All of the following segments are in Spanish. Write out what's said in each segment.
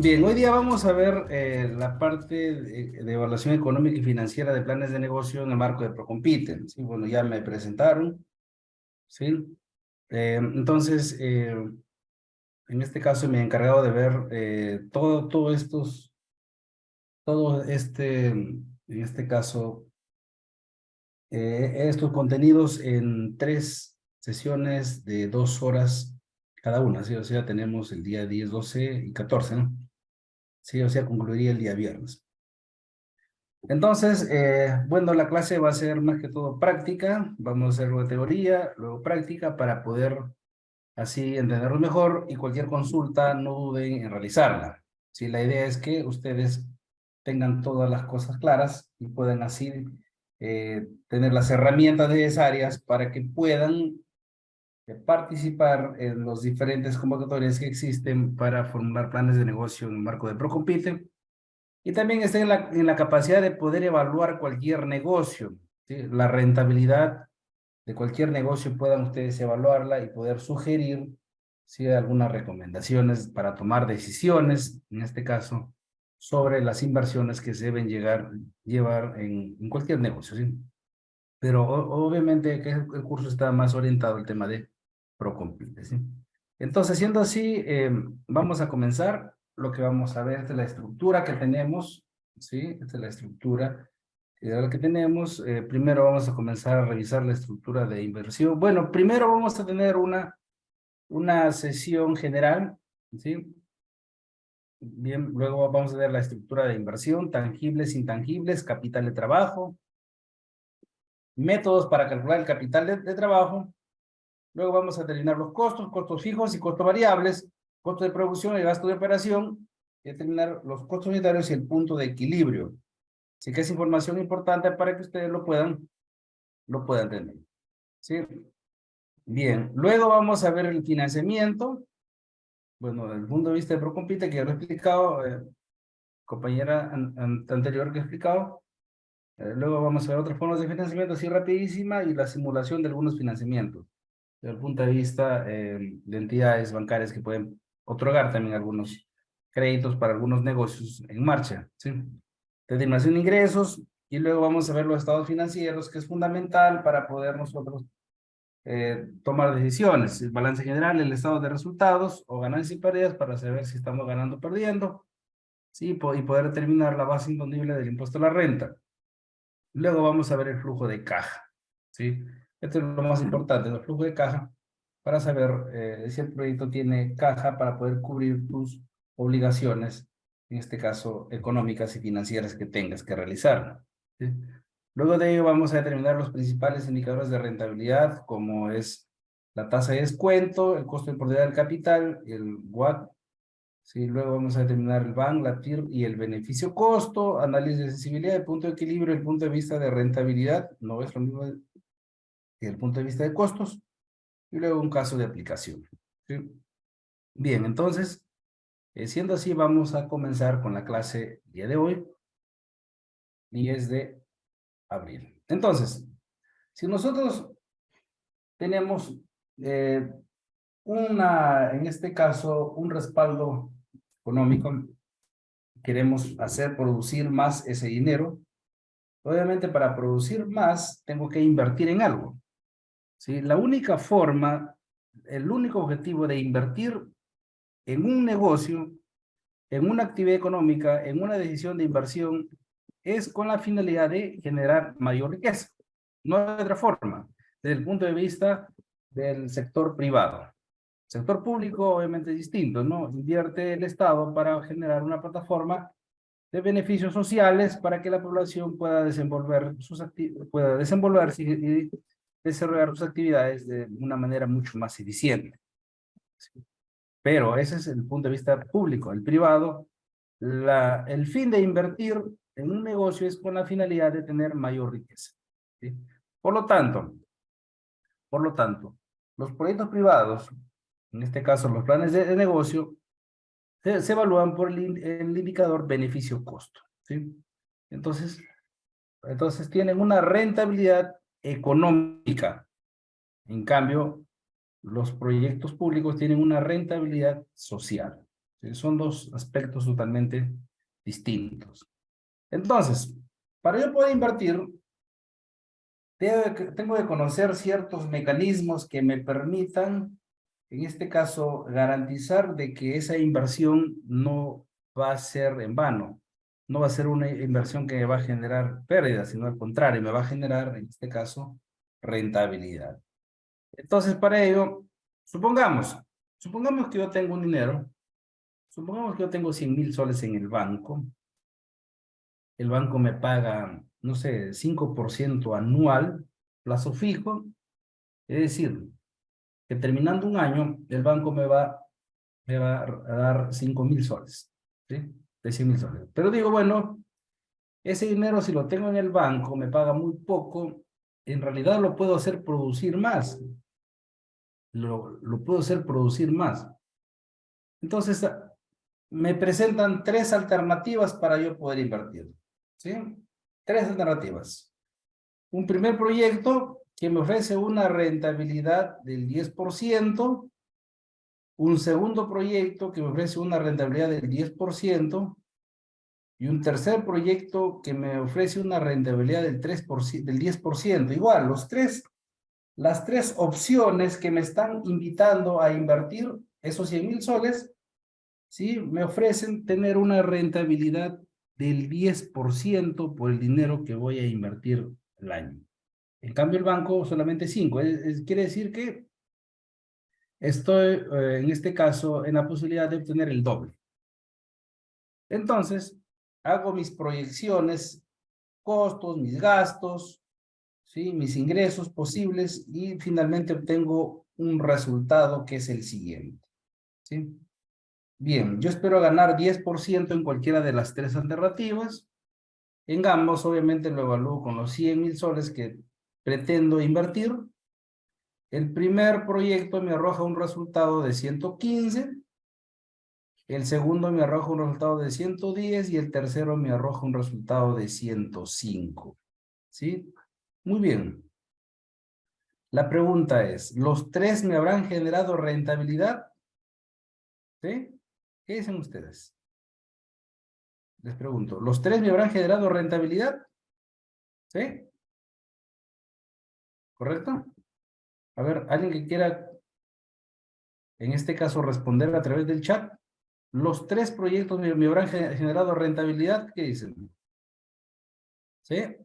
Bien, hoy día vamos a ver la parte de evaluación económica y financiera de planes de negocio en el marco de Procompite. Sí, bueno, ya me presentaron, ¿sí? Entonces, en este caso me he encargado de ver en este caso, estos contenidos en 3 sesiones de 2 horas cada una, ¿sí? O sea, tenemos el día 10, 12 y 14, ¿no? Sí, o sea, concluiría el día viernes. Entonces, bueno, la clase va a ser más que todo práctica, vamos a hacer luego teoría, luego práctica para poder así entenderlo mejor y cualquier consulta no duden en realizarla. Sí, la idea es que ustedes tengan todas las cosas claras y puedan así tener las herramientas necesarias para que puedan participar en los diferentes convocatorias que existen para formular planes de negocio en el marco de Procompite y también está en la capacidad de poder evaluar cualquier negocio, ¿sí? La rentabilidad de cualquier negocio puedan ustedes evaluarla y poder sugerir, ¿sí? Algunas recomendaciones para tomar decisiones, en este caso, sobre las inversiones que se deben llevar en cualquier negocio, ¿sí? Pero obviamente que el curso está más orientado al tema de Procompite, ¿sí? Entonces, siendo así, vamos a comenzar. Lo que vamos a ver es la estructura que tenemos, ¿sí? Esta es la estructura que tenemos. Primero vamos a comenzar a revisar la estructura de inversión. Bueno, primero vamos a tener una sesión general, ¿sí? Bien, luego vamos a ver la estructura de inversión, tangibles, intangibles, capital de trabajo, métodos para calcular el capital de trabajo. Luego vamos a determinar los costos, costos fijos y costos variables, costo de producción y gasto de operación, y determinar los costos unitarios y el punto de equilibrio. Así que es información importante para que ustedes lo puedan tener. ¿Sí? Bien, luego vamos a ver el financiamiento. Bueno, desde el punto de vista de Procompite, que ya lo he explicado, compañera anterior que he explicado. Luego vamos a ver otras formas de financiamiento así rapidísima y la simulación de algunos financiamientos desde el punto de vista de entidades bancarias que pueden otorgar también algunos créditos para algunos negocios en marcha, ¿sí? Determinación de ingresos y luego vamos a ver los estados financieros, que es fundamental para poder nosotros tomar decisiones. El balance general, el estado de resultados o ganancias y pérdidas para saber si estamos ganando o perdiendo, ¿sí? Y poder determinar la base imponible del impuesto a la renta. Luego vamos a ver el flujo de caja, ¿sí? Esto es lo más importante, el flujo de caja, para saber si el proyecto tiene caja para poder cubrir tus obligaciones, en este caso económicas y financieras que tengas que realizar, ¿sí? Luego de ello vamos a determinar los principales indicadores de rentabilidad, como es la tasa de descuento, el costo de oportunidad del capital, el WACC. Sí, luego vamos a determinar el BAN, la TIR y el beneficio costo, análisis de sensibilidad, el punto de equilibrio, el punto de vista de rentabilidad, no es lo mismo que el punto de vista de costos, y luego un caso de aplicación. ¿Sí? Bien, entonces, siendo así, vamos a comenzar con la clase día de hoy, 10 de abril. Entonces, si nosotros tenemos en este caso, un respaldo económico, queremos hacer producir más ese dinero. Obviamente, para producir más, tengo que invertir en algo, ¿sí? La única forma, el único objetivo de invertir en un negocio, en una actividad económica, en una decisión de inversión, es con la finalidad de generar mayor riqueza. No hay otra forma, desde el punto de vista del sector privado. Sector público, obviamente, es distinto, ¿no? Invierte el Estado para generar una plataforma de beneficios sociales para que la población pueda desenvolverse y desarrollar sus actividades de una manera mucho más eficiente. Pero ese es el punto de vista público. El privado, el fin de invertir en un negocio es con la finalidad de tener mayor riqueza, ¿sí? Por lo tanto, los proyectos privados, en este caso los planes de negocio, se evalúan por el indicador beneficio-costo, ¿sí? Entonces, tienen una rentabilidad económica. En cambio, los proyectos públicos tienen una rentabilidad social, ¿Sí? Son dos aspectos totalmente distintos. Entonces, para yo poder invertir, tengo que conocer ciertos mecanismos que me permitan, en este caso, garantizar de que esa inversión no va a ser en vano. No va a ser una inversión que me va a generar pérdidas, sino al contrario, me va a generar, en este caso, rentabilidad. Entonces, para ello, supongamos que yo tengo un dinero, supongamos que yo tengo 100.000 soles en el banco me paga, no sé, 5% anual, plazo fijo, es decir, que terminando un año, el banco me va a dar 5.000 soles, ¿sí? De 100.000 soles. Pero digo, bueno, ese dinero si lo tengo en el banco, me paga muy poco, en realidad lo puedo hacer producir más, lo puedo hacer producir más. Entonces, me presentan tres alternativas para yo poder invertir, ¿sí? Tres alternativas. Un primer proyecto que me ofrece una rentabilidad del 10%, un segundo proyecto que me ofrece una rentabilidad del 10%, y un tercer proyecto que me ofrece una rentabilidad del 3%, del 10%. Igual, las tres opciones que me están invitando a invertir esos 100.000 soles, ¿sí? Me ofrecen tener una rentabilidad del 10% por el dinero que voy a invertir el año. En cambio, el banco solamente 5. Quiere decir que estoy, en este caso, en la posibilidad de obtener el doble. Entonces, hago mis proyecciones, costos, mis gastos, ¿sí? Mis ingresos posibles y finalmente obtengo un resultado que es el siguiente, ¿sí? Bien, yo espero ganar 10% en cualquiera de las tres alternativas. En ambos, obviamente, lo evalúo con los 100.000 soles que pretendo invertir. El primer proyecto me arroja un resultado de 115, el segundo me arroja un resultado de 110 y el tercero me arroja un resultado de 105. ¿Sí? Muy bien. La pregunta es, ¿los tres me habrán generado rentabilidad? ¿Sí? ¿Qué dicen ustedes? Les pregunto, ¿los tres me habrán generado rentabilidad? ¿Sí? ¿Correcto? A ver, alguien que quiera, en este caso, responder a través del chat. ¿Los tres proyectos me habrán generado rentabilidad? ¿Qué dicen? ¿Sí?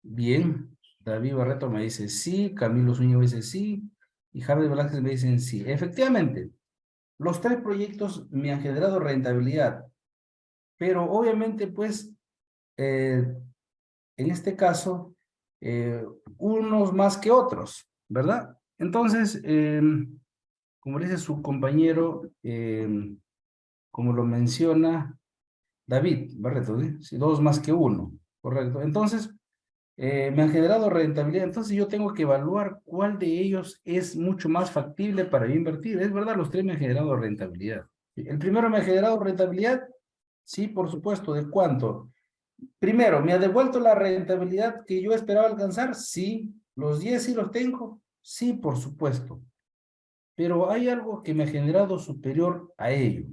Bien. David Barreto me dice sí, Camilo Zúñiga me dice sí, y Javier Velázquez me dicen sí. Efectivamente, los tres proyectos me han generado rentabilidad, pero obviamente, pues, en este caso, unos más que otros, ¿verdad? Entonces, como dice su compañero, como lo menciona David Barreto, ¿sí? Sí, dos más que uno, correcto. Entonces, me han generado rentabilidad, entonces yo tengo que evaluar cuál de ellos es mucho más factible para yo invertir. Es verdad, los tres me han generado rentabilidad. El primero me ha generado rentabilidad, sí, por supuesto. ¿De cuánto? Primero, ¿me ha devuelto la rentabilidad que yo esperaba alcanzar? Sí. ¿Los 10 sí los tengo? Sí, por supuesto. Pero hay algo que me ha generado superior a ello,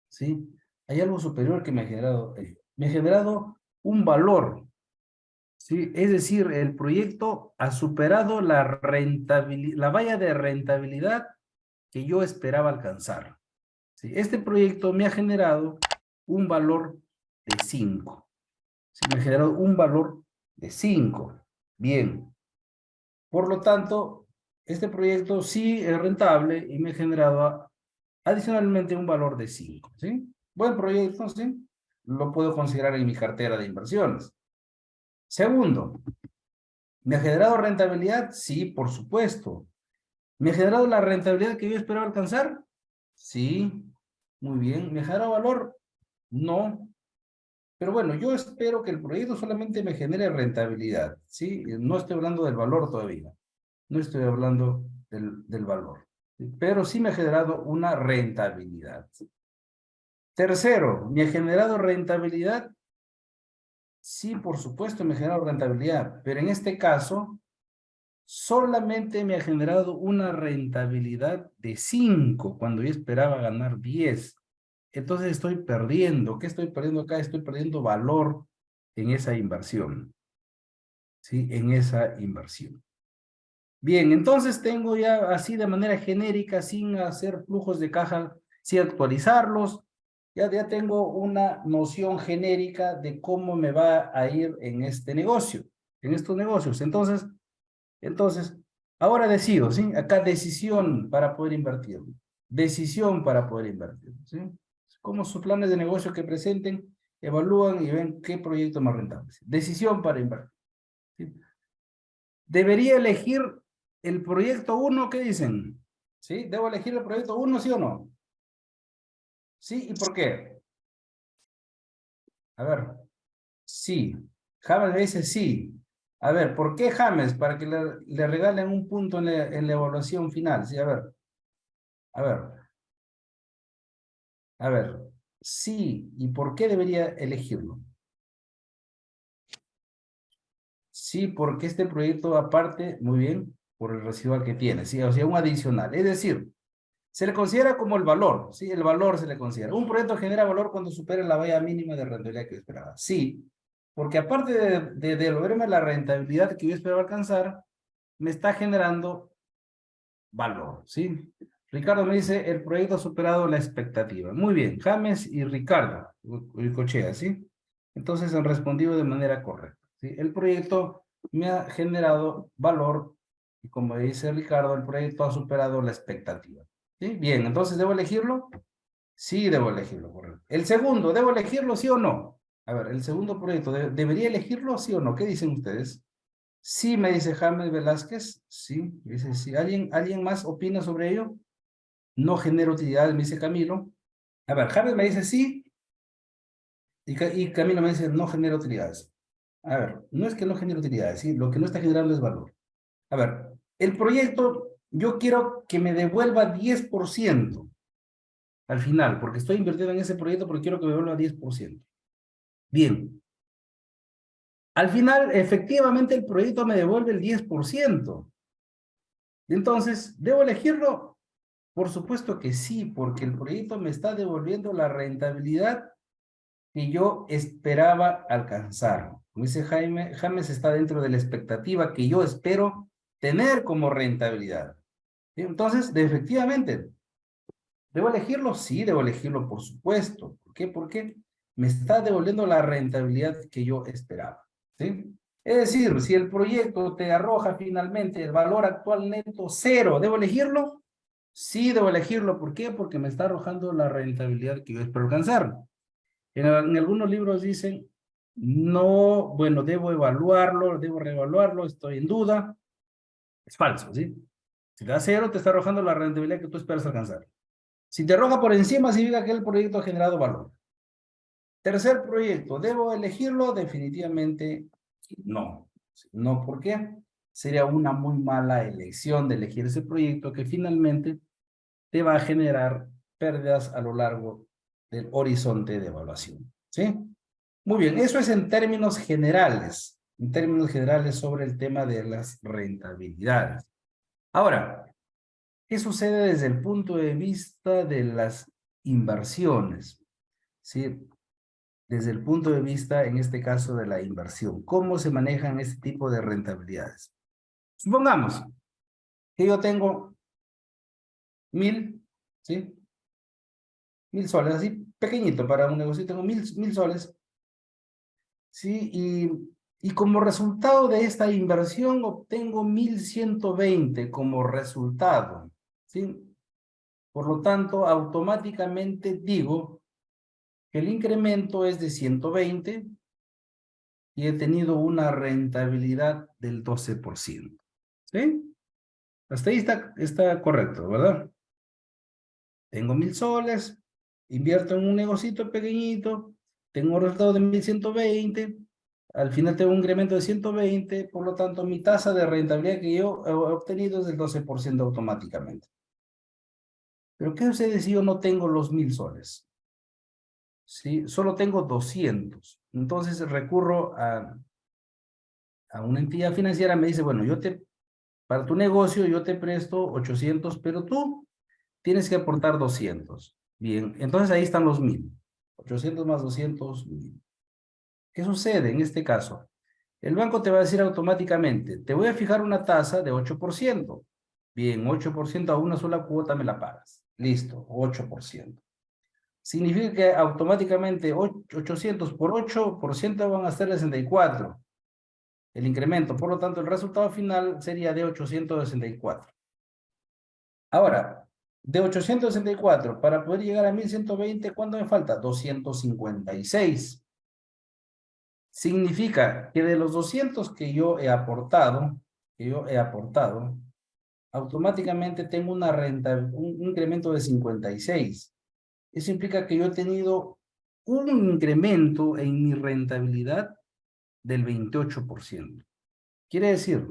¿sí? Hay algo superior que me ha generado ello. Me ha generado un valor, ¿sí? Es decir, el proyecto ha superado la rentabilidad, la valla de rentabilidad que yo esperaba alcanzar, ¿sí? Este proyecto me ha generado un valor de 5. ¿Sí? Me ha generado un valor de 5. Bien. Por lo tanto, este proyecto sí es rentable y me ha generado adicionalmente un valor de 5. ¿Sí? Buen proyecto, ¿sí? Lo puedo considerar en mi cartera de inversiones. Segundo, ¿me ha generado rentabilidad? Sí, por supuesto. ¿Me ha generado la rentabilidad que yo esperaba alcanzar? Sí, muy bien. ¿Me ha generado valor? No. Pero bueno, yo espero que el proyecto solamente me genere rentabilidad, ¿sí? No estoy hablando del valor todavía. No estoy hablando del valor. ¿Sí? Pero sí me ha generado una rentabilidad. Tercero, ¿me ha generado rentabilidad? Sí, por supuesto, me ha generado rentabilidad. Pero en este caso, solamente me ha generado una rentabilidad de 5 cuando yo esperaba ganar 10. Entonces estoy perdiendo. ¿Qué estoy perdiendo acá? Estoy perdiendo valor en esa inversión. ¿Sí? En esa inversión. Bien, entonces tengo ya así de manera genérica, sin hacer flujos de caja, sin actualizarlos, ya tengo una noción genérica de cómo me va a ir en este negocio, en estos negocios. Entonces, ahora decido, ¿sí? Acá decisión para poder invertir. Decisión para poder invertir, ¿sí? Como sus planes de negocio que presenten, evalúan y ven qué proyecto más rentable. Decisión para invertir, ¿sí? Debería elegir el proyecto uno, ¿qué dicen? ¿Sí? ¿Debo elegir el proyecto uno, sí o no? ¿Sí? ¿Y por qué? A ver, sí. James me dice sí. A ver, ¿por qué James? Para que le regalen un punto en la evaluación final. Sí, a ver, a ver. Sí, ¿y por qué debería elegirlo? Sí, porque este proyecto aparte, muy bien, por el residual que tiene, sí, o sea, un adicional. Es decir, se le considera como el valor, ¿sí? El valor se le considera. Un proyecto genera valor cuando supera la valla mínima de rentabilidad que yo esperaba. Sí, porque aparte de devolverme la rentabilidad que yo esperaba alcanzar, me está generando valor, ¿sí? Ricardo me dice, el proyecto ha superado la expectativa. Muy bien, James y Ricardo, Cochea, ¿sí? Entonces han respondido de manera correcta, ¿sí? El proyecto me ha generado valor y como dice Ricardo, el proyecto ha superado la expectativa. ¿Sí? Bien, entonces, ¿debo elegirlo? Sí, debo elegirlo, correcto. El segundo, ¿debo elegirlo, sí o no? A ver, el segundo proyecto, ¿debería elegirlo, sí o no? ¿Qué dicen ustedes? Sí, me dice James Velázquez. Sí, dice sí. ¿Alguien más opina sobre ello? No genera utilidades, me dice Camilo. A ver, James me dice sí y Camilo me dice no genera utilidades. A ver, no es que no genere utilidades, ¿sí? Lo que no está generando es valor. A ver, el proyecto, yo quiero que me devuelva 10% al final, porque estoy invirtiendo en ese proyecto porque quiero que me devuelva 10%. Bien, al final, efectivamente, el proyecto me devuelve el 10%. Entonces, ¿debo elegirlo? Por supuesto que sí, porque el proyecto me está devolviendo la rentabilidad que yo esperaba alcanzar. Como dice Jaime, James está dentro de la expectativa que yo espero tener como rentabilidad. ¿Sí? Entonces, efectivamente, ¿debo elegirlo? Sí, debo elegirlo, por supuesto. ¿Por qué? Porque me está devolviendo la rentabilidad que yo esperaba. ¿Sí? Es decir, si el proyecto te arroja finalmente el valor actual neto cero, ¿debo elegirlo? Sí, debo elegirlo. ¿Por qué? Porque me está arrojando la rentabilidad que yo espero alcanzar. En algunos libros dicen, no, bueno, debo evaluarlo, debo reevaluarlo, estoy en duda. Es falso, ¿sí? Si te da cero, te está arrojando la rentabilidad que tú esperas alcanzar. Si te arroja por encima, significa que el proyecto ha generado valor. Tercer proyecto, ¿debo elegirlo? Definitivamente no. No, ¿por qué? Sería una muy mala elección de elegir ese proyecto que finalmente te va a generar pérdidas a lo largo del horizonte de evaluación. ¿Sí? Muy bien, eso es en términos generales sobre el tema de las rentabilidades. Ahora, ¿qué sucede desde el punto de vista de las inversiones? ¿Sí? Desde el punto de vista, en este caso, de la inversión. ¿Cómo se manejan este tipo de rentabilidades? Supongamos que yo tengo 1.000, ¿sí? 1.000 soles, así pequeñito para un negocio, tengo mil soles, ¿sí? Y como resultado de esta inversión obtengo 1.120 como resultado, ¿sí? Por lo tanto, automáticamente digo que el incremento es de 120 y he tenido una rentabilidad del 12%. ¿Sí? Hasta ahí está correcto, ¿verdad? Tengo 1.000 soles, invierto en un negocito pequeñito, tengo un resultado de 1.120, al final tengo un incremento de 120, por lo tanto mi tasa de rentabilidad que yo he obtenido es del 12% automáticamente. Pero ¿qué sucede si yo no tengo los 1.000 soles? ¿Sí? Solo tengo 200. Entonces recurro a una entidad financiera, me dice, bueno, yo te Para tu negocio yo te presto 800, pero tú tienes que aportar 200. Bien, entonces ahí están los 1000. 800 más 200, 1000. ¿Qué sucede en este caso? El banco te va a decir automáticamente, te voy a fijar una tasa de 8%. Bien, 8% a una sola cuota me la pagas. Listo, 8%. Significa que automáticamente 800 por 8% van a ser 64. El incremento, por lo tanto, el resultado final sería de 864. Ahora, de 864 para poder llegar a 1120, ¿cuánto me falta? 256. Significa que de los 200 que yo he aportado, automáticamente tengo una renta, un incremento de 56. Eso implica que yo he tenido un incremento en mi rentabilidad del 28%. Quiere decir,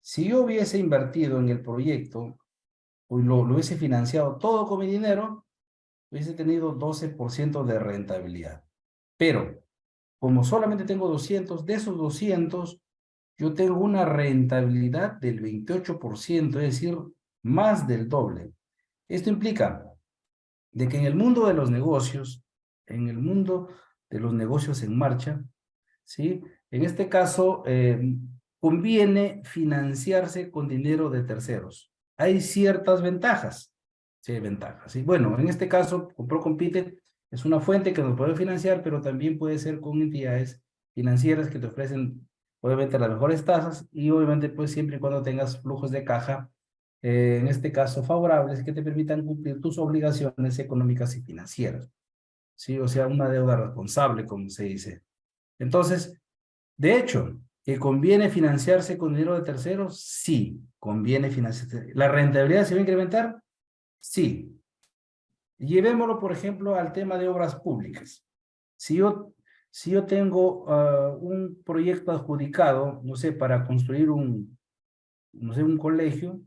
si yo hubiese invertido en el proyecto, o lo hubiese financiado todo con mi dinero, hubiese tenido 12% de rentabilidad. Pero, como solamente tengo 200, de esos 200, yo tengo una rentabilidad del 28%, es decir, más del doble. Esto implica de que en el mundo de los negocios, en el mundo de los negocios en marcha, ¿sí? En este caso, conviene financiarse con dinero de terceros. Hay ciertas ventajas. Sí, hay ventajas. ¿Sí? Bueno, en este caso, Comprocompite es una fuente que nos puede financiar, pero también puede ser con entidades financieras que te ofrecen, obviamente, las mejores tasas y, obviamente, pues siempre y cuando tengas flujos de caja, en este caso, favorables, que te permitan cumplir tus obligaciones económicas y financieras. ¿Sí? O sea, una deuda responsable, como se dice. Entonces, de hecho, ¿que conviene financiarse con dinero de terceros? Sí, conviene financiarse. ¿La rentabilidad se va a incrementar? Sí. Llevémoslo, por ejemplo, al tema de obras públicas. Si yo tengo un proyecto adjudicado, no sé, para construir no sé, un colegio,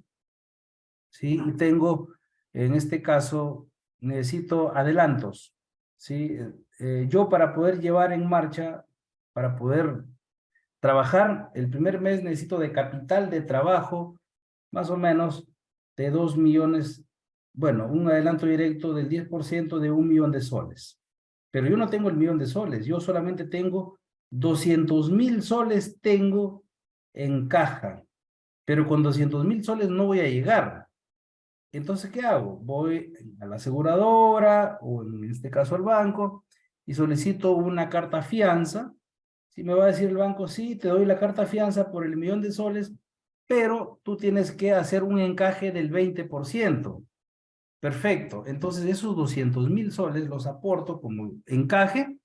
¿sí? Y tengo, en este caso, necesito adelantos, ¿sí? Yo para poder llevar en marcha, para poder trabajar, el primer mes necesito de capital de trabajo, más o menos de 2 millones, bueno, un adelanto directo del 10% de 1 millón de soles. Pero yo no tengo el 1 millón de soles, yo solamente tengo 200.000 soles tengo en caja, pero con 200.000 soles no voy a llegar. Entonces, ¿qué hago? Voy a la aseguradora o en este caso al banco y solicito una carta fianza. Si me va a decir el banco, sí, te doy la carta fianza por el 1 millón de soles, pero tú tienes que hacer un encaje del 20%. Perfecto. Entonces, esos 200.000 soles los aporto como encaje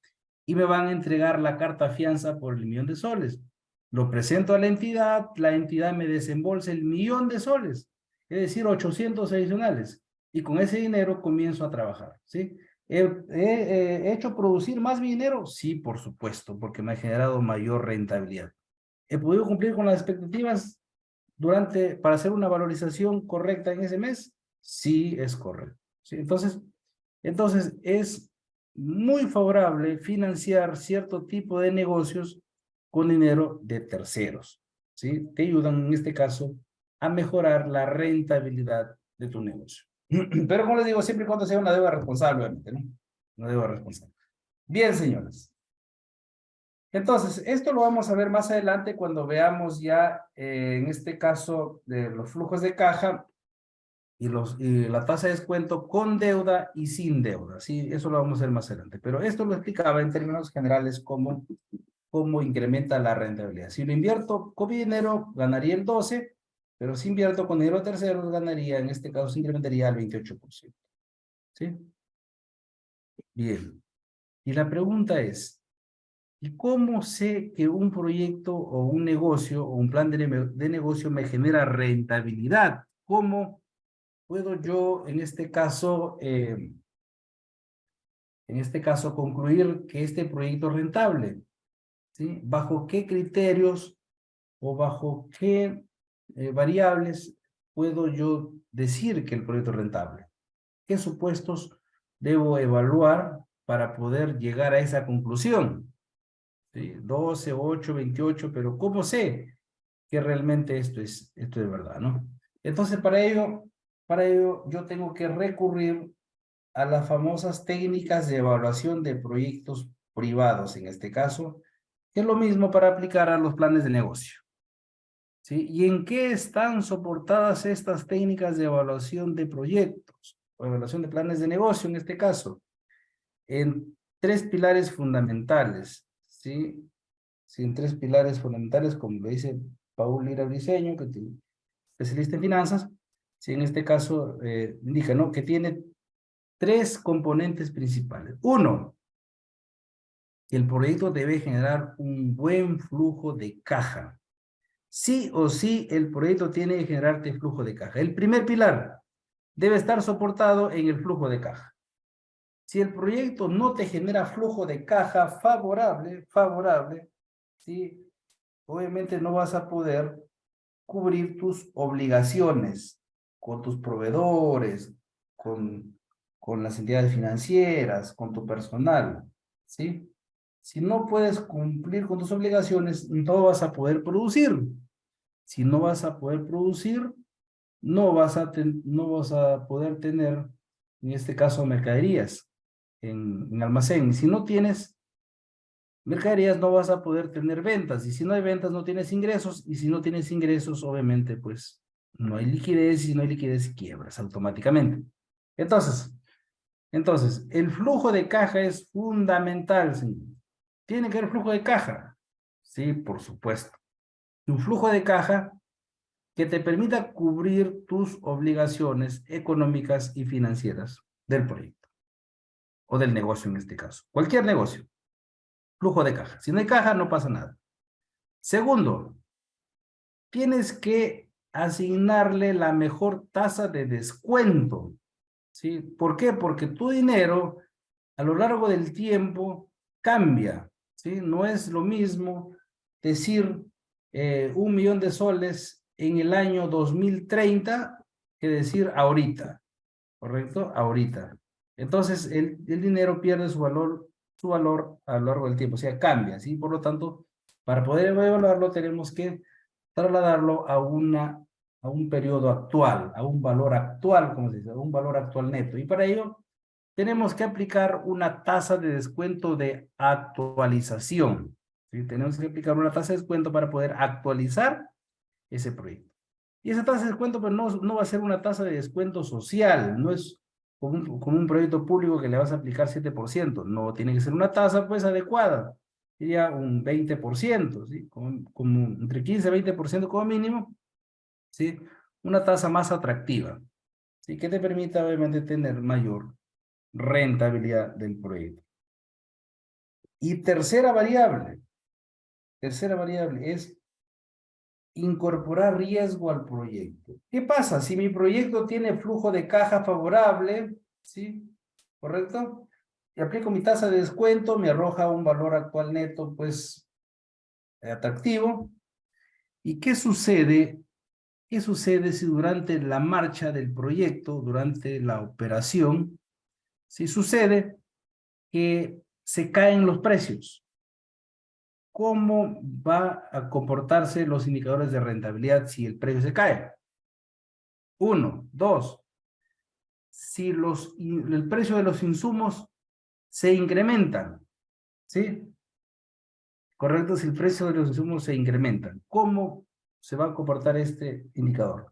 y me van a entregar la carta fianza por el 1 millón de soles. Lo presento a la entidad me desembolsa el 1 millón de soles, es decir, 800 adicionales. Y con ese dinero comienzo a trabajar, ¿sí? ¿He hecho producir más mi dinero? Sí, por supuesto, porque me ha generado mayor rentabilidad. ¿He podido cumplir con las expectativas para hacer una valorización correcta en ese mes? Sí, es correcto. ¿Sí? Entonces es muy favorable financiar cierto tipo de negocios con dinero de terceros. ¿Sí? Te ayudan en este caso a mejorar la rentabilidad de tu negocio. Pero como les digo, siempre y cuando sea una deuda responsable, obviamente, ¿no? Una deuda responsable. Bien, señores. Entonces, esto lo vamos a ver más adelante cuando veamos ya, en este caso, de los flujos de caja y la tasa de descuento con deuda y sin deuda. Sí, eso lo vamos a ver más adelante. Pero esto lo explicaba en términos generales cómo incrementa la rentabilidad. Si lo invierto con mi dinero, ganaría el 12%, pero si invierto con dinero de terceros, ganaría, en este caso, se incrementaría al 28%. ¿Sí? Bien. Y la pregunta es, ¿y cómo sé que un proyecto o un negocio o un plan de negocio me genera rentabilidad? ¿Cómo puedo yo, en este caso, concluir que este proyecto es rentable? ¿Sí? ¿Bajo qué criterios o bajo qué variables puedo yo decir que el proyecto es rentable? ¿Qué supuestos debo evaluar para poder llegar a esa conclusión? ¿Sí? 12, 8, 28, pero ¿cómo sé? que realmente esto es verdad, ¿no? Entonces, para ello yo tengo que recurrir a las famosas técnicas de evaluación de proyectos privados, en este caso, que es lo mismo para aplicar a los planes de negocio. ¿Sí? ¿Y en qué están soportadas estas técnicas de evaluación de proyectos o evaluación de planes de negocio en este caso? En tres pilares fundamentales, ¿sí? Sí, en tres pilares fundamentales, como lo dice Paul Lira Briceño, que es especialista en finanzas. Sí, en este caso indica, ¿no?, que tiene tres componentes principales. Uno, el proyecto debe generar un buen flujo de caja. Sí o sí, el proyecto tiene que generarte flujo de caja. El primer pilar debe estar soportado en el flujo de caja. Si el proyecto no te genera flujo de caja favorable, ¿sí?, obviamente no vas a poder cubrir tus obligaciones con tus proveedores, con las entidades financieras, con tu personal, ¿sí? Si no puedes cumplir con tus obligaciones, no vas a poder producir. Si no vas a poder producir, no vas a poder tener, en este caso, mercaderías en almacén. Si no tienes mercaderías, no vas a poder tener ventas. Y si no hay ventas, no tienes ingresos. Y si no tienes ingresos, obviamente, pues no hay liquidez. Y si no hay liquidez, quiebras automáticamente. Entonces, el flujo de caja es fundamental, señor. ¿Tiene que haber flujo de caja? Sí, por supuesto. Un flujo de caja que te permita cubrir tus obligaciones económicas y financieras del proyecto o del negocio en este caso. Cualquier negocio, flujo de caja. Si no hay caja, no pasa nada. Segundo, tienes que asignarle la mejor tasa de descuento, ¿sí? ¿Por qué? Porque tu dinero a lo largo del tiempo cambia, ¿sí? No es lo mismo decir 1.000.000 de soles en el año 2030 que decir ahorita, ¿correcto? Ahorita. Entonces, el dinero pierde su valor a lo largo del tiempo, o sea, cambia, ¿sí? Por lo tanto, para poder evaluarlo tenemos que trasladarlo a un periodo actual, a un valor actual, como se dice, a un valor actual neto. Y para ello tenemos que aplicar una tasa de descuento de actualización, ¿sí? Tenemos que aplicar una tasa de descuento para poder actualizar ese proyecto. Y esa tasa de descuento pues no va a ser una tasa de descuento social, no es como un proyecto público que le vas a aplicar 7%, no, tiene que ser una tasa pues adecuada, sería un 20%, ¿sí? Como entre 15 y 20% como mínimo, ¿sí? Una tasa más atractiva, ¿sí? Que te permita obviamente tener mayor rentabilidad del proyecto. Y tercera variable es incorporar riesgo al proyecto. ¿Qué pasa? Si mi proyecto tiene flujo de caja favorable, ¿sí? ¿Correcto? Y aplico mi tasa de descuento, me arroja un valor actual neto, pues, atractivo. ¿Y qué sucede? ¿Qué sucede si durante la marcha del proyecto, durante la operación, si sucede que se caen los precios? ¿Cómo va a comportarse los indicadores de rentabilidad si el precio se cae? Uno. Dos, si el precio de los insumos se incrementan, ¿sí? Correcto, si el precio de los insumos se incrementan, ¿cómo se va a comportar este indicador?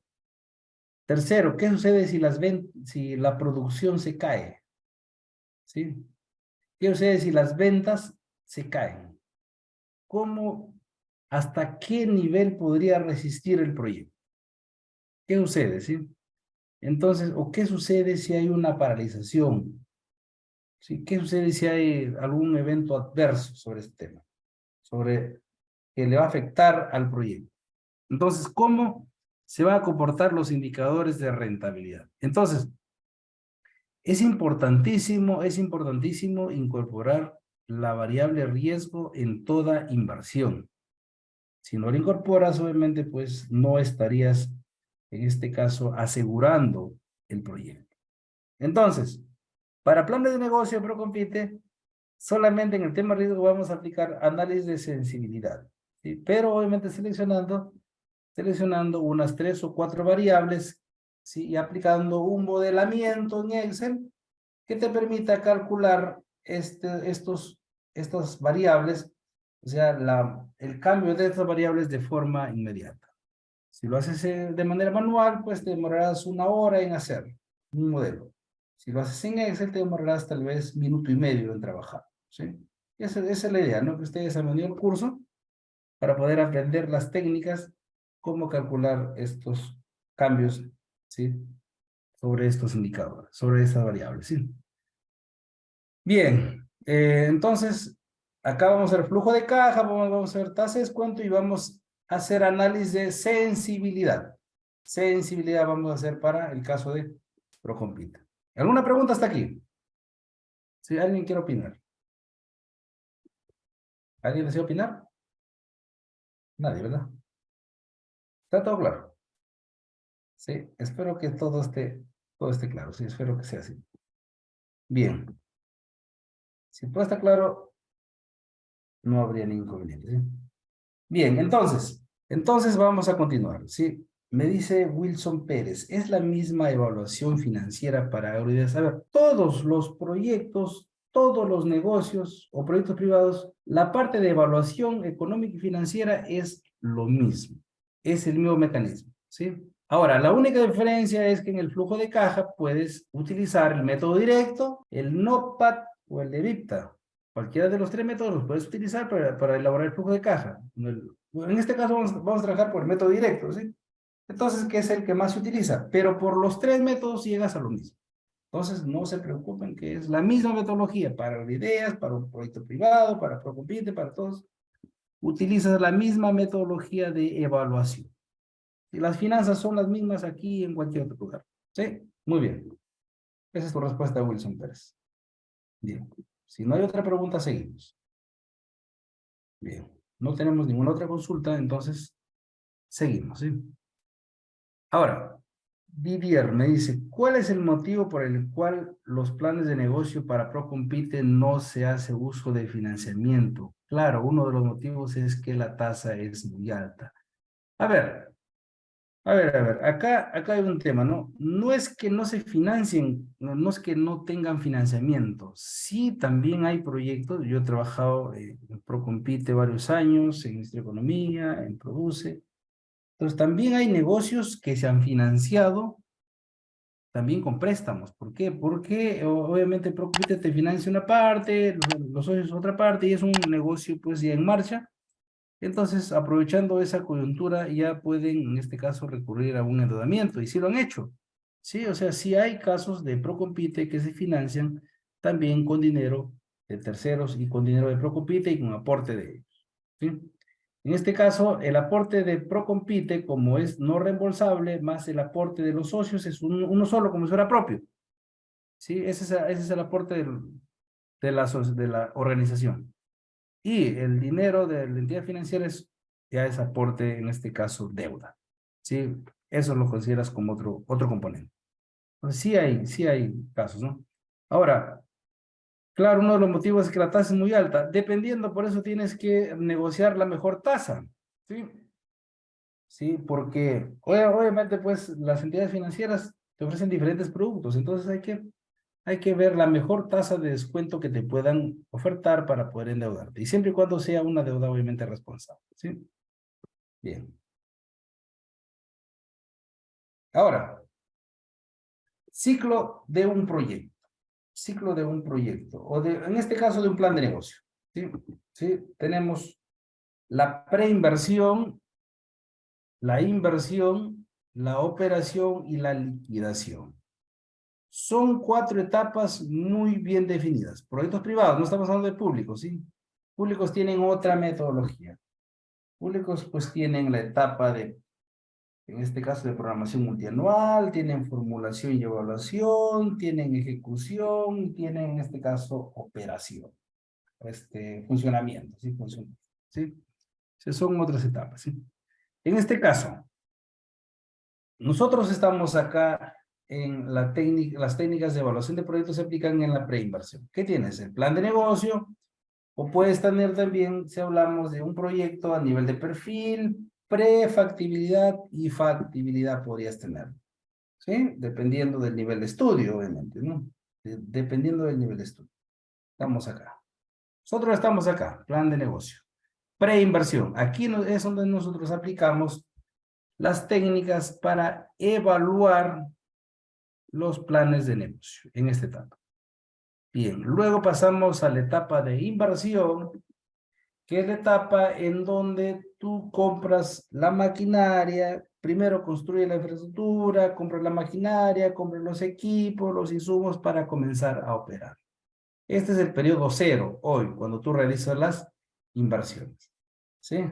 Tercero, ¿qué sucede si la producción se cae? ¿Sí? ¿Qué sucede si las ventas se caen? ¿Cómo, hasta qué nivel podría resistir el proyecto? ¿Qué sucede, sí? Entonces, ¿o qué sucede si hay una paralización? ¿Sí? ¿Qué sucede si hay algún evento adverso sobre este tema? Sobre que le va a afectar al proyecto. Entonces, ¿cómo se van a comportar los indicadores de rentabilidad? Entonces, es importantísimo incorporar la variable riesgo en toda inversión. Si no la incorporas, obviamente, pues no estarías, en este caso, asegurando el proyecto. Entonces, para planes de negocio Procompite, solamente en el tema riesgo vamos a aplicar análisis de sensibilidad, ¿sí? Pero obviamente seleccionando seleccionando unas 3 o 4 variables, ¿sí? Y aplicando un modelamiento en Excel que te permita calcular estas variables, o sea, el cambio de estas variables de forma inmediata. Si lo haces de manera manual, pues te demorarás 1 hora en hacer un modelo. Si lo haces en Excel, te demorarás tal vez 1 minuto y medio en trabajar, ¿sí? Esa es la idea, ¿no? Que ustedes han venido al curso para poder aprender las técnicas, cómo calcular estos cambios, ¿sí? Sobre estos indicadores, sobre estas variables, ¿sí? Bien, entonces, acá vamos a ver flujo de caja, vamos a ver tasa de descuento y vamos a hacer análisis de sensibilidad. Sensibilidad vamos a hacer para el caso de Procompita. ¿Alguna pregunta hasta aquí? Si alguien quiere opinar. ¿Alguien desea opinar? Nadie, ¿verdad? ¿Está todo claro? Sí, espero que todo esté claro. Sí, espero que sea así. Bien. Si todo está claro, no habría ningún inconveniente, ¿sí? Bien, entonces vamos a continuar, ¿sí? Me dice Wilson Pérez, es la misma evaluación financiera para Agroideas. A ver, todos los proyectos, todos los negocios o proyectos privados, la parte de evaluación económica y financiera es lo mismo, es el mismo mecanismo, ¿sí? Ahora, la única diferencia es que en el flujo de caja puedes utilizar el método directo, el NOPAT o el EBITDA. Cualquiera de los 3 métodos los puedes utilizar para elaborar el flujo de caja. En este caso vamos a trabajar por el método directo, ¿sí? Entonces, ¿qué es el que más se utiliza? Pero por los 3 métodos llegas a lo mismo. Entonces, no se preocupen que es la misma metodología para ideas, para un proyecto privado, para Procompite, para todos. Utilizas la misma metodología de evaluación. Y las finanzas son las mismas aquí y en cualquier otro lugar. ¿Sí? Muy bien. Esa es tu respuesta, Wilson Pérez. Bien. Si no hay otra pregunta, seguimos. Bien. No tenemos ninguna otra consulta, entonces seguimos, ¿sí? Ahora, Vivier me dice, ¿cuál es el motivo por el cual los planes de negocio para Procompite no se hace uso de financiamiento? Claro, uno de los motivos es que la tasa es muy alta. A ver, acá hay un tema, ¿no? No es que no se financien, no es que no tengan financiamiento. Sí, también hay proyectos. Yo he trabajado en Procompite varios años, en Ministerio de Economía, en Produce. Entonces, también hay negocios que se han financiado también con préstamos. ¿Por qué? Porque obviamente Procompite te financia una parte, los socios otra parte, y es un negocio pues ya en marcha. Entonces, aprovechando esa coyuntura, ya pueden, en este caso, recurrir a un endeudamiento, y sí lo han hecho. Sí, o sea, sí hay casos de Procompite que se financian también con dinero de terceros y con dinero de Procompite y con aporte de ellos. ¿Sí? En este caso, el aporte de Procompite, como es no reembolsable, más el aporte de los socios, es uno solo, como si fuera propio. ¿Sí? Ese es el aporte de la organización. Y el dinero de la entidad financiera ya es aporte, en este caso, deuda. ¿Sí? Eso lo consideras como otro componente. Entonces, sí hay casos, ¿no? Ahora, claro, uno de los motivos es que la tasa es muy alta. Dependiendo, por eso tienes que negociar la mejor tasa. ¿Sí? Sí, porque obviamente, pues, las entidades financieras te ofrecen diferentes productos. Entonces, hay que ver la mejor tasa de descuento que te puedan ofertar para poder endeudarte. Y siempre y cuando sea una deuda obviamente responsable. ¿Sí? Bien. Ahora, ciclo de un proyecto. Ciclo de un proyecto. En este caso, de un plan de negocio. ¿Sí? ¿Sí? Tenemos la preinversión, la inversión, la operación y la liquidación. Son 4 etapas muy bien definidas. Proyectos privados, no estamos hablando de públicos, ¿sí? Públicos tienen otra metodología. Públicos pues tienen la etapa en este caso de programación multianual, tienen formulación y evaluación, tienen ejecución, tienen en este caso operación, funcionamiento, ¿sí? ¿Sí? Esas son otras etapas, ¿sí? En este caso, nosotros estamos acá en las técnicas de evaluación de proyectos se aplican en la preinversión. ¿Qué tienes? El plan de negocio, o puedes tener también, si hablamos de un proyecto a nivel de perfil, prefactibilidad y factibilidad podrías tener, ¿sí? Dependiendo del nivel de estudio, obviamente, ¿no? Dependiendo del nivel de estudio. Estamos acá. Nosotros estamos acá, plan de negocio. Preinversión. Aquí es donde nosotros aplicamos las técnicas para evaluar los planes de negocio en esta etapa. Bien, luego pasamos a la etapa de inversión, que es la etapa en donde tú compras la maquinaria, primero construye la infraestructura, compras la maquinaria, compras los equipos, los insumos para comenzar a operar. Este es el periodo cero, hoy, cuando tú realizas las inversiones. ¿Sí?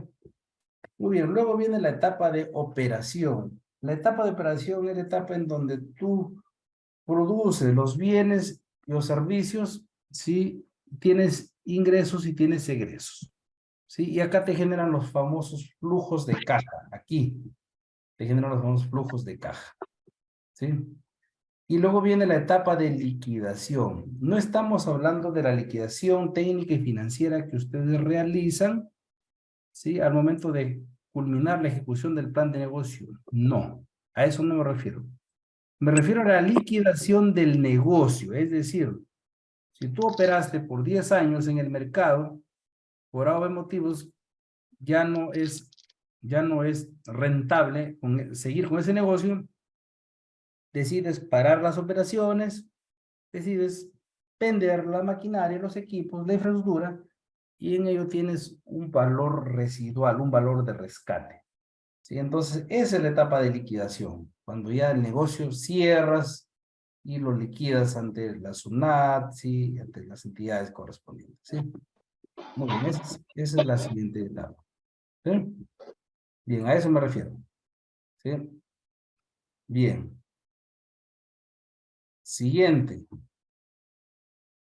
Muy bien, luego viene la etapa de operación. La etapa de operación es la etapa en donde tú produces los bienes y los servicios, ¿sí? Tienes ingresos y tienes egresos. ¿Sí? Y acá te generan los famosos flujos de caja. Aquí te generan los famosos flujos de caja. ¿Sí? Y luego viene la etapa de liquidación. No estamos hablando de la liquidación técnica y financiera que ustedes realizan, ¿sí? Al momento de culminar la ejecución del plan de negocio. No, a eso no me refiero. Me refiero a la liquidación del negocio. Es decir, si tú operaste por 10 años en el mercado, por algo motivos, ya no es rentable seguir con ese negocio, decides parar las operaciones, decides vender la maquinaria, los equipos, la infraestructura, y en ello tienes un valor residual, un valor de rescate. ¿Sí? Entonces, esa es la etapa de liquidación, cuando ya el negocio cierras y lo liquidas ante la SUNAT, ¿sí? Ante las entidades correspondientes. ¿Sí? Muy bien, esa es la siguiente etapa. ¿Sí? Bien, a eso me refiero. ¿Sí? Bien. Siguiente.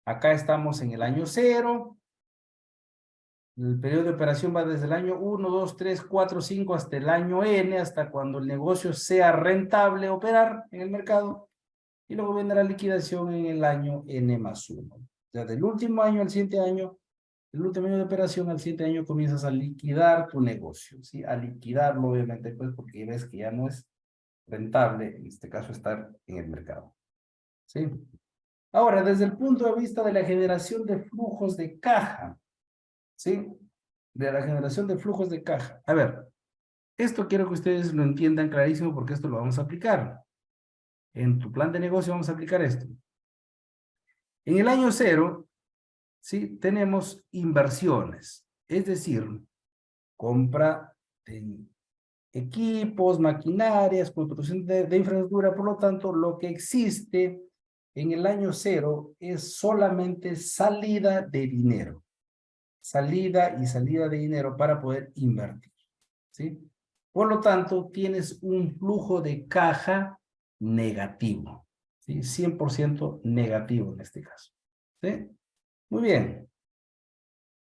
Acá estamos en el año 0. El periodo de operación va desde el año 1, 2, 3, 4, 5 hasta el año N, hasta cuando el negocio sea rentable operar en el mercado. Y luego viene la liquidación en el año N más 1. O sea, del último año al siguiente año, el último año de operación al siguiente año comienzas a liquidar tu negocio, ¿sí? A liquidarlo, obviamente, pues, porque ves que ya no es rentable, en este caso, estar en el mercado, ¿sí? Ahora, desde el punto de vista de la generación de flujos de caja, ¿sí? De la generación de flujos de caja. A ver, esto quiero que ustedes lo entiendan clarísimo porque esto lo vamos a aplicar. En tu plan de negocio vamos a aplicar esto. En el año 0, ¿sí? Tenemos inversiones, es decir, compra de equipos, maquinarias, construcción de infraestructura. Por lo tanto, lo que existe en el año 0 es solamente salida de dinero. Salida y salida de dinero para poder invertir, ¿sí? Por lo tanto, tienes un flujo de caja negativo, ¿sí? 100% negativo en este caso, ¿sí? Muy bien.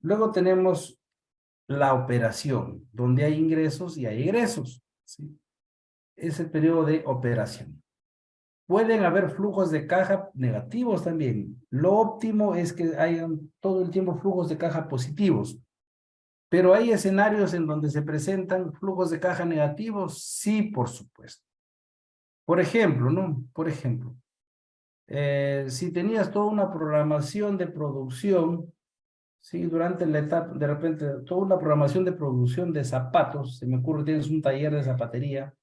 Luego tenemos la operación, donde hay ingresos y hay egresos, ¿sí? Es el periodo de operación. Pueden haber flujos de caja negativos también. Lo óptimo es que hayan todo el tiempo flujos de caja positivos. Pero hay escenarios en donde se presentan flujos de caja negativos, sí, por supuesto. Por ejemplo, ¿no? Por ejemplo, si tenías toda una programación de producción, sí, durante la etapa, de repente, toda una programación de producción de zapatos, se me ocurre, tienes un taller de zapatería,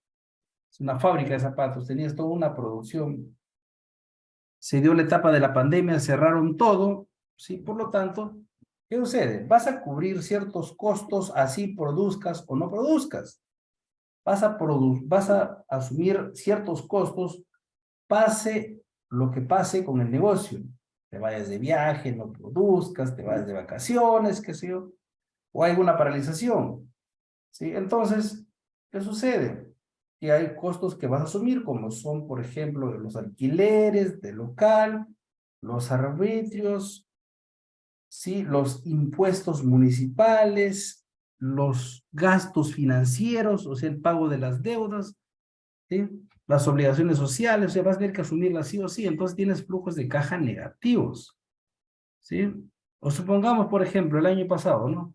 es una fábrica de zapatos, tenías toda una producción, se dio la etapa de la pandemia, cerraron todo, sí, por lo tanto, ¿qué sucede? Vas a cubrir ciertos costos, así produzcas o no produzcas. Vas a asumir ciertos costos, pase lo que pase con el negocio. Te vayas de viaje, no produzcas, te vayas de vacaciones, qué sé yo, o hay una paralización, ¿sí? Entonces, ¿qué sucede? Que hay costos que vas a asumir, como son, por ejemplo, los alquileres del local, los arbitrios, ¿sí? Los impuestos municipales, los gastos financieros, o sea, el pago de las deudas, ¿sí? Las obligaciones sociales, o sea, vas a tener que asumirlas sí o sí, entonces tienes flujos de caja negativos, ¿sí? O supongamos, por ejemplo, el año pasado, ¿no?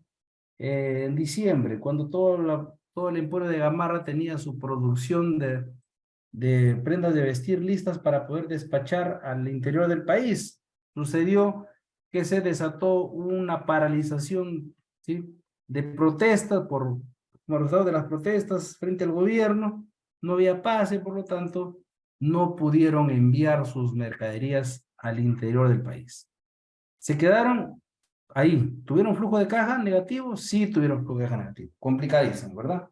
En diciembre, cuando todo el emporio de Gamarra tenía su producción de prendas de vestir listas para poder despachar al interior del país. Sucedió que se desató una paralización, ¿sí?, de protestas como resultado de las protestas frente al gobierno. No había paz y por lo tanto no pudieron enviar sus mercaderías al interior del país. Se quedaron ahí. ¿Tuvieron flujo de caja negativo? Sí, tuvieron flujo de caja negativo. Complicadísimo, ¿verdad?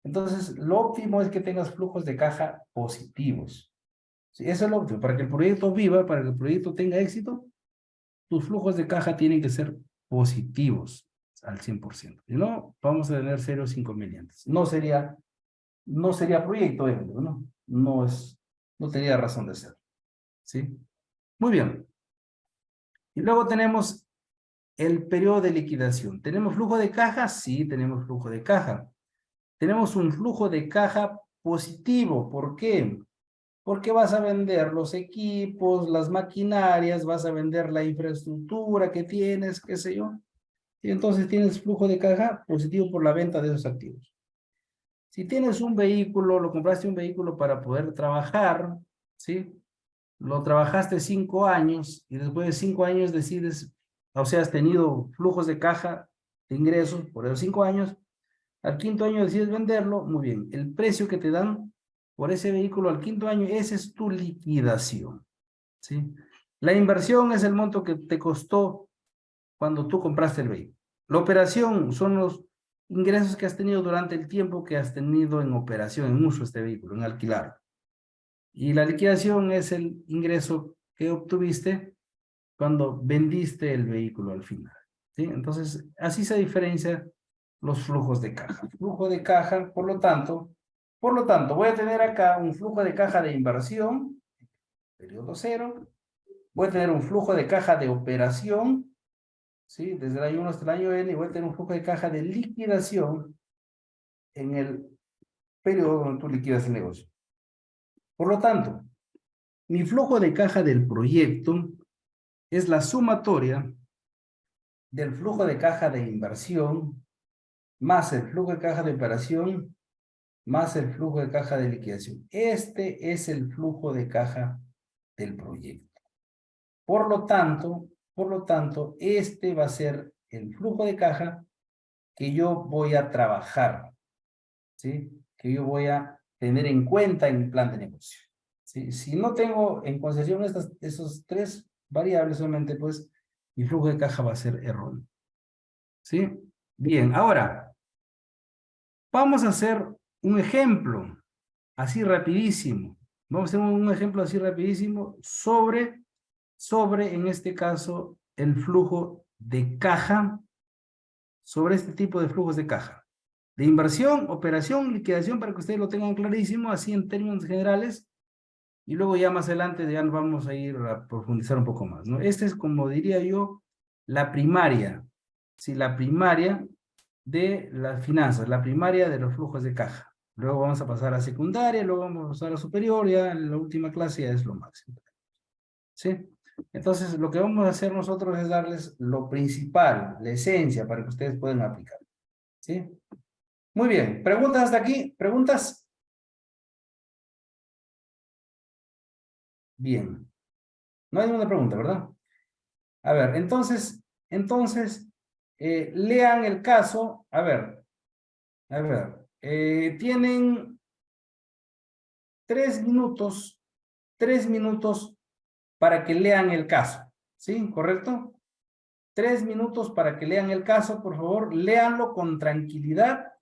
Entonces, lo óptimo es que tengas flujos de caja positivos. Sí, eso es lo óptimo. Para que el proyecto viva, para que el proyecto tenga éxito, tus flujos de caja tienen que ser positivos al 100%. Si no, vamos a tener serios inconvenientes. No sería proyecto, ¿no? No tenía razón de ser. ¿Sí? Muy bien. Y luego tenemos el periodo de liquidación. ¿Tenemos flujo de caja? Sí, tenemos flujo de caja. Tenemos un flujo de caja positivo. ¿Por qué? Porque vas a vender los equipos, las maquinarias, vas a vender la infraestructura que tienes, qué sé yo. Y entonces tienes flujo de caja positivo por la venta de esos activos. Si tienes un vehículo, lo compraste un vehículo para poder trabajar, ¿sí? Lo trabajaste 5 años y después de 5 años decides, o sea, has tenido flujos de caja de ingresos por esos 5 años, al 5.º año decides venderlo, muy bien. El precio que te dan por ese vehículo al 5.º año, esa es tu liquidación, ¿sí? La inversión es el monto que te costó cuando tú compraste el vehículo. La operación son los ingresos que has tenido durante el tiempo que has tenido en operación, en uso este vehículo, en alquilar. Y la liquidación es el ingreso que obtuviste cuando vendiste el vehículo al final, ¿sí? Entonces, así se diferencia los flujos de caja. Flujo de caja, por lo tanto, voy a tener acá un flujo de caja de inversión, periodo 0. Voy a tener un flujo de caja de operación, ¿sí?, desde el año 1 hasta el año N, y voy a tener un flujo de caja de liquidación en el periodo donde tú liquidas el negocio. Por lo tanto, mi flujo de caja del proyecto es la sumatoria del flujo de caja de inversión más el flujo de caja de operación más el flujo de caja de liquidación. Este es el flujo de caja del proyecto. Por lo tanto, este va a ser el flujo de caja que yo voy a trabajar, ¿sí?, que yo voy a tener en cuenta en mi plan de negocio, ¿sí? Si no tengo en consideración esas 3 variables solamente, pues mi flujo de caja va a ser erróneo, ¿sí? Bien, ahora vamos a hacer un ejemplo así rapidísimo. Vamos a hacer un ejemplo así rapidísimo sobre, en este caso, el flujo de caja, sobre este tipo de flujos de caja. De inversión, operación, liquidación, para que ustedes lo tengan clarísimo, así en términos generales, y luego ya más adelante ya vamos a ir a profundizar un poco más, ¿no? Esta es, como diría yo, la primaria, ¿sí? La primaria de las finanzas, la primaria de los flujos de caja. Luego vamos a pasar a secundaria, luego vamos a pasar a superior, ya en la última clase ya es lo máximo, ¿sí? Entonces, lo que vamos a hacer nosotros es darles lo principal, la esencia, para que ustedes puedan aplicar, ¿sí? Muy bien, ¿preguntas hasta aquí? ¿Preguntas? Bien. No hay ninguna pregunta, ¿verdad? A ver, entonces, lean el caso. A ver, tienen 3 minutos para que lean el caso, ¿sí? ¿Correcto? 3 minutos para que lean el caso, por favor, léanlo con tranquilidad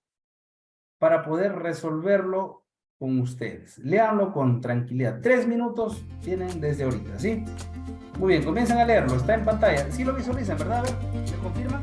para poder resolverlo con ustedes. Léanlo con tranquilidad. 3 minutos tienen desde ahorita, ¿sí? Muy bien, comiencen a leerlo, está en pantalla. Sí lo visualizan, ¿verdad? A ver, ¿se confirma?